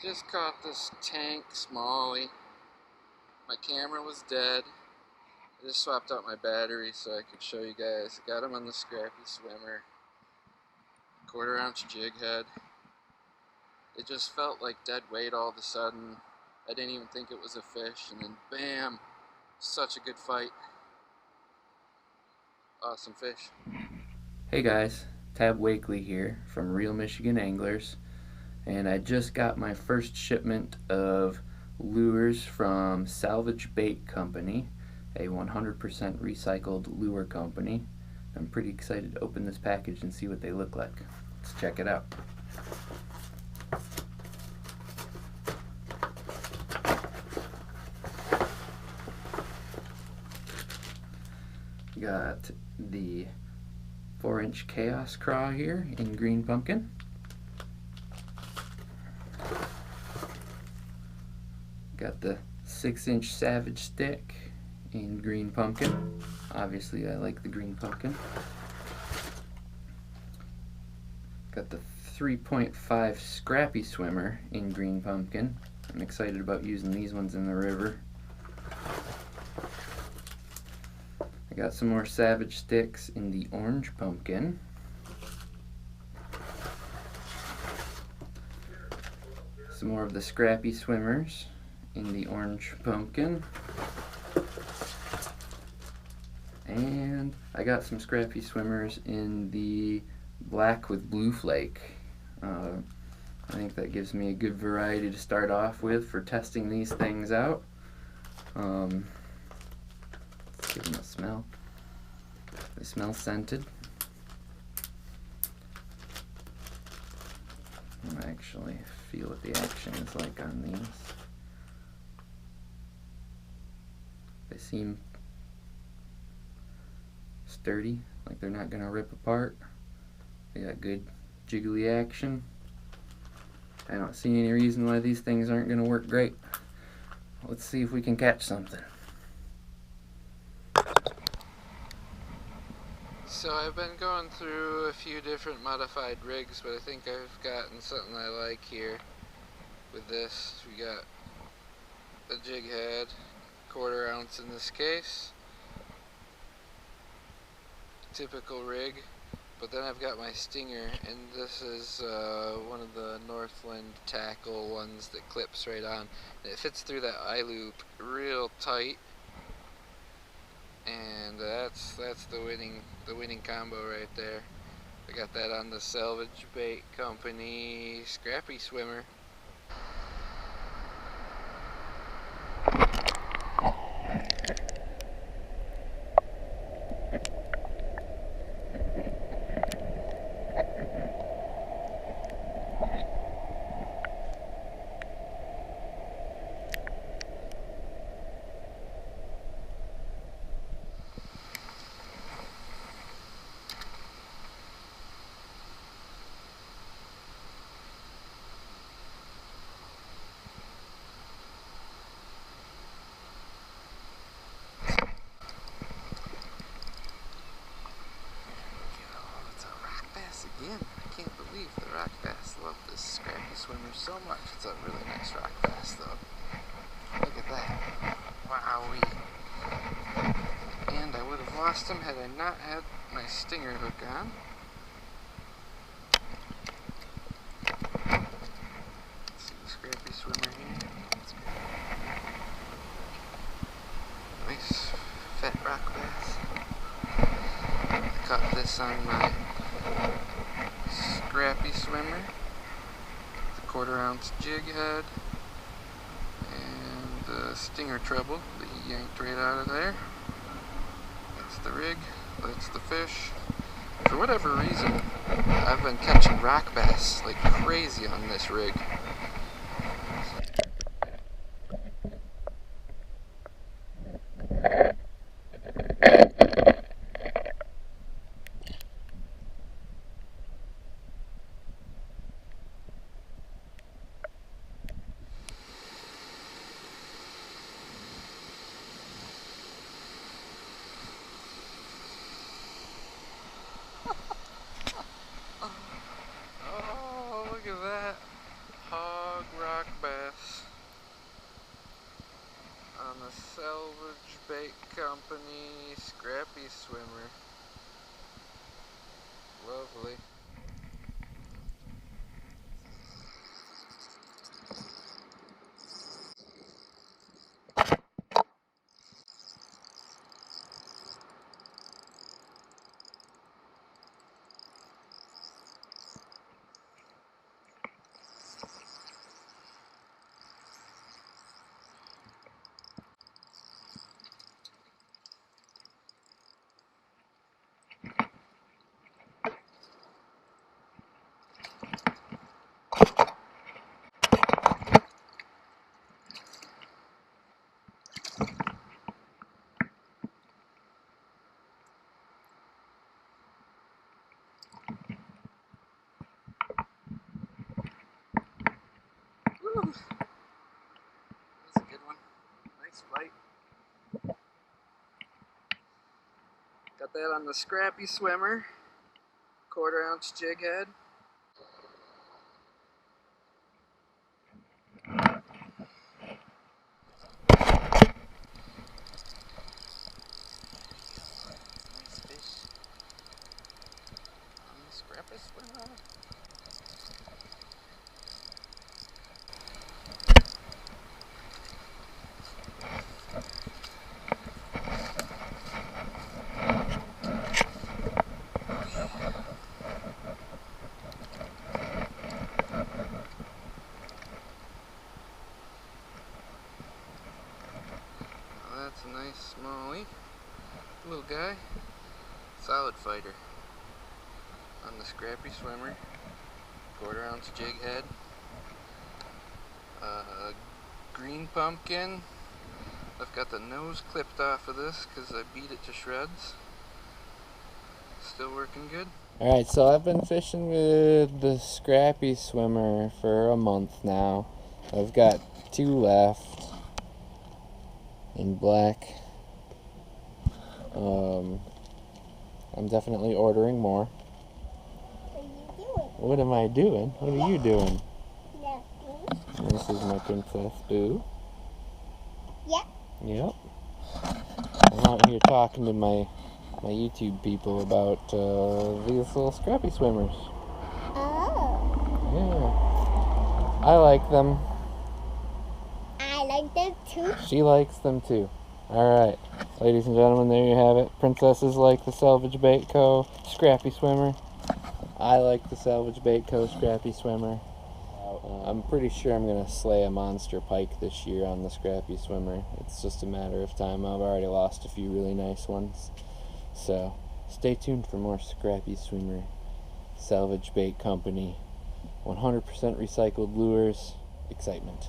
Just caught this tank smallie. My camera was dead. I just swapped out my battery so I could show you guys. Got him on the Scrappy swimmer. 1/4 ounce jig head. It just felt like dead weight all of a sudden. I didn't even think it was a fish, and then bam! Such a good fight. Awesome fish. Hey guys, Tab Wakely here from Real Michigan Anglers, and I just got my first shipment of lures from Salvage Bait Company, a 100% recycled lure company. I'm pretty excited to open this package and see what they look like. Let's check it out. Got the 4-inch Chaos Craw here in green pumpkin. Got the 6-inch Salvage stick in green pumpkin. Obviously I like the green pumpkin. Got the 3.5 Scrappy swimmer in green pumpkin. I'm excited about using these ones in the river. I got some more Salvage sticks in the orange pumpkin. Some more of the Scrappy swimmers in the orange pumpkin. And I got some Scrappy swimmers in the black with blue flake. I think that gives me a good variety to start off with for testing these things out. Let's give them a smell. They smell scented. I'll actually feel what the action is like on these. They seem sturdy, like they're not going to rip apart. They got good jiggly action. I don't see any reason why these things aren't going to work great. Let's see if we can catch something. So I've been going through a few different modified rigs, but I think I've gotten something I like here with this. We got a jig head, 1/4 ounce in this case. Typical rig. But then I've got my stinger, and this is one of the Northland tackle ones that clips right on. And it fits through that eye loop real tight, and that's the winning combo right there. I got that on the Salvage Bait Company Scrappy swimmer. Again, I can't believe the rock bass love this Scrappy swimmer so much. It's a really nice rock bass though. Look at that. Wowee. And I would have lost him had I not had my stinger hook on. Let's see the Scrappy swimmer here. Nice fat rock bass. I caught this on my Scrappy swimmer, the 1/4 ounce jig head, and the stinger treble that he yanked right out of there. That's the rig, that's the fish. For whatever reason, I've been catching rock bass like crazy on this rig. Oh, look at that. Salvage Bait Company Scrappy Swimmer. Lovely. Woo. That's a good one. Nice bite. Got that on the Scrappy Swimmer. 1/4 ounce jig head. Nice fish on the Scrappy Swimmer. That's a nice smallie. Little guy. Solid fighter. On the Scrappy Swimmer. 1/4 ounce jig head. Green pumpkin. I've got the nose clipped off of this because I beat it to shreds. Still working good. Alright, so I've been fishing with the Scrappy Swimmer for a month now. I've got 2 left in black. I'm definitely ordering more. What are you doing? What am I doing? What are you doing? Nothing. This is my Princess Boo. Yep. Yep. I'm out here talking to my YouTube people about these little Scrappy Swimmers. Oh. Yeah. I like them. I like them too. She likes them too. Alright, ladies and gentlemen, there you have it. Princesses like the Salvage Bait Co. Scrappy Swimmer. I like the Salvage Bait Co. Scrappy Swimmer. I'm pretty sure I'm going to slay a monster pike this year on the Scrappy Swimmer. It's just a matter of time. I've already lost a few really nice ones. So, stay tuned for more Scrappy Swimmer. Salvage Bait Company. 100% recycled lures. Excitement.